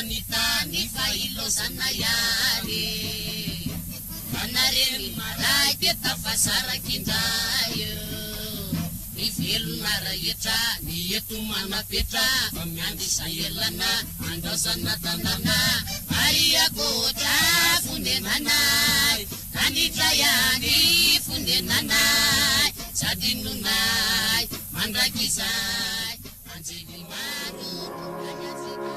ny tany fa ilozana ihany anareny maray dia tafasarakin-dray ivelona rehetra ny eto manapetra miandisa elana andraosana tanàna ariakotra fonenanay anitra ihany fonenanay sadinonay mandrakizay anjely maro anyatsika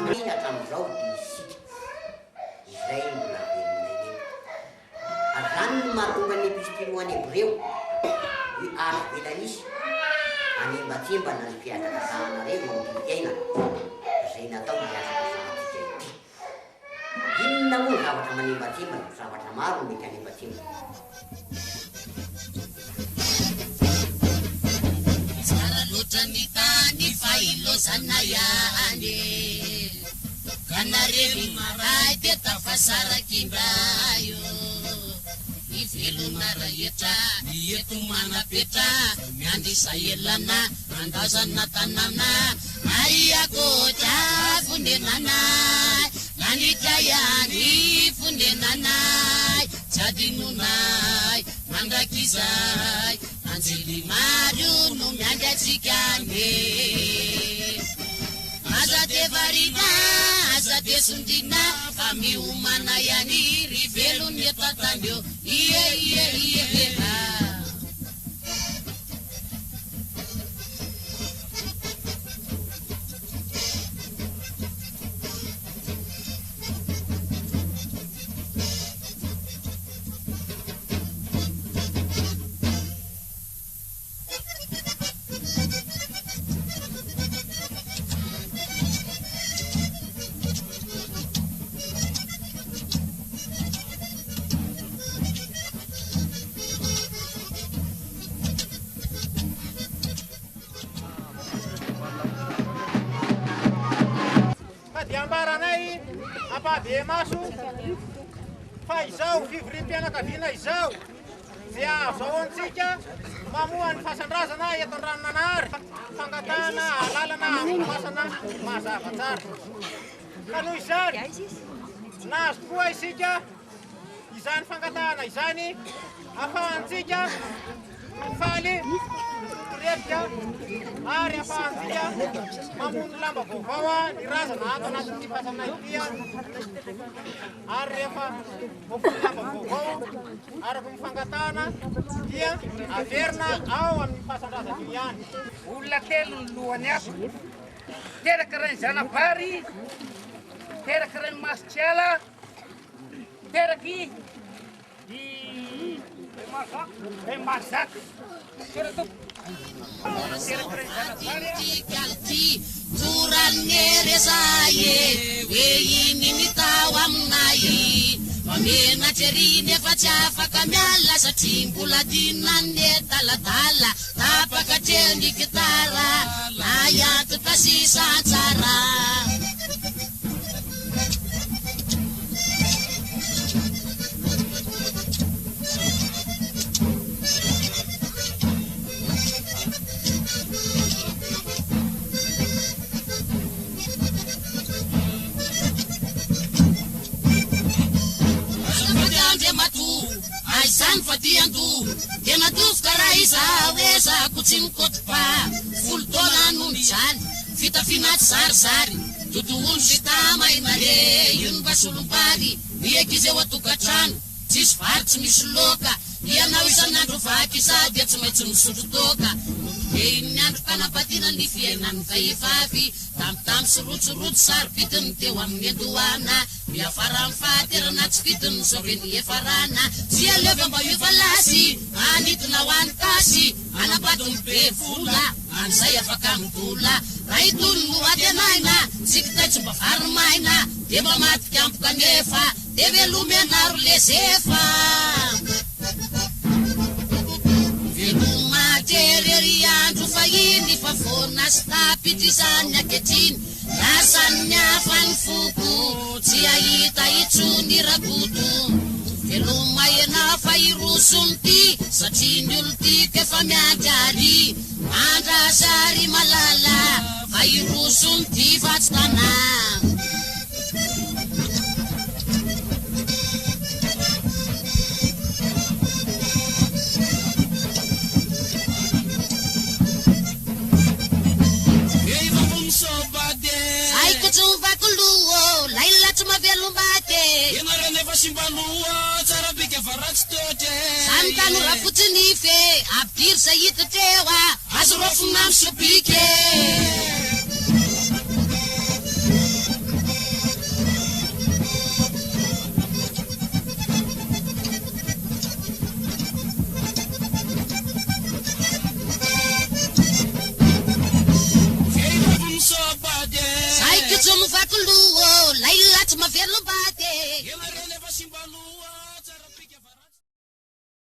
Mina hatramin'izao isika izay mbola velinay azany no mahatonga ny epistimoany hebreo hoe ara velanisy animbatsimba na ny fianakasahana reny mampiainana izay natao miasaka zavatsika ity inona moa zavatra manimbatsimba no zavatra maro mety animbatsimba tsara loatra ny tany fa ilozana ihany kanareny maray dia tafasarakin-drayo ivelona rehetra ny eto manapetra miandisa elana andraosana tanàna ariakotra fonenanay nanitra ihany fonenanay sadinonay mandrakizay anjely maro no miandry atsikane aza de varina aza de sondina fa miomana ihany ry velony eto atandreo ie Ambaranay ampahave maso fa izao fivorim-pianakaviana izao dia azao antsika mamoa ny fasandrazana eto an-dranon-nanary fangatana alalana fasana mazava tsara ka noho izany nazo koa isika izany fangatana izany ahafahantsika faly repika ary ahafahantsika mamono lamba vaovao ny razana ato anatin'ny fasana itya ary rehefa mamono lamba vaovao araky mifangatana dia averina ao amin'ny fasandrazana ihany olona telo ny lohany ato teraka reny zanabary teraka reny masikiala teraky mazaka tikalty toranne resaye hoe iny mitao aminay famenatreriny efa tsy afaka miala satria mbola dinanne daladala tapaka treny gitara na iantoka sisantsara Aizany fa diandu dia natofika raha izao ezako tsy mikotopa folo taona no mijany fitafinaty zarizary totohony sy tamaina re io ny mbasolom-bary mieky izy eo atokantrano tsisy vary tsy misy loka ianao isan'andro vaky iza dia tsy maintsy misotro toka dia iny andro fanapadiana ny fiainan'ny vehivavy tamotamy sy rotsorotsy sarobidiny teo amin'ny andohana miafara amin'ny fahaterana tsy vidiny zoreny efarana tsy aleva mba iofalasy anidina ho any kasy anabadony be vola an'izay afaka midola raha itony no atenaina tsikitaitsy mba varimaina dia mba matika ampoka nefa dia velomy anaro lezefa velomaterery andro fa iny fa fona sy tapitrizany aketriny lasan'ny afany foko tsy ahita itsony rakoto velomaiana fa irosony ty satria ny olo tika efa mianjary mandrazary malala fa irosony ty fa tsy tanà tsy mivako loha laila tsy mavelom-bate ianarana efa simbaloa tsara bika fa ratsy toatra zany tanora fotsiny fe abiry zay hita teo a azo rofona amy sobike Sai que tu não vai com lua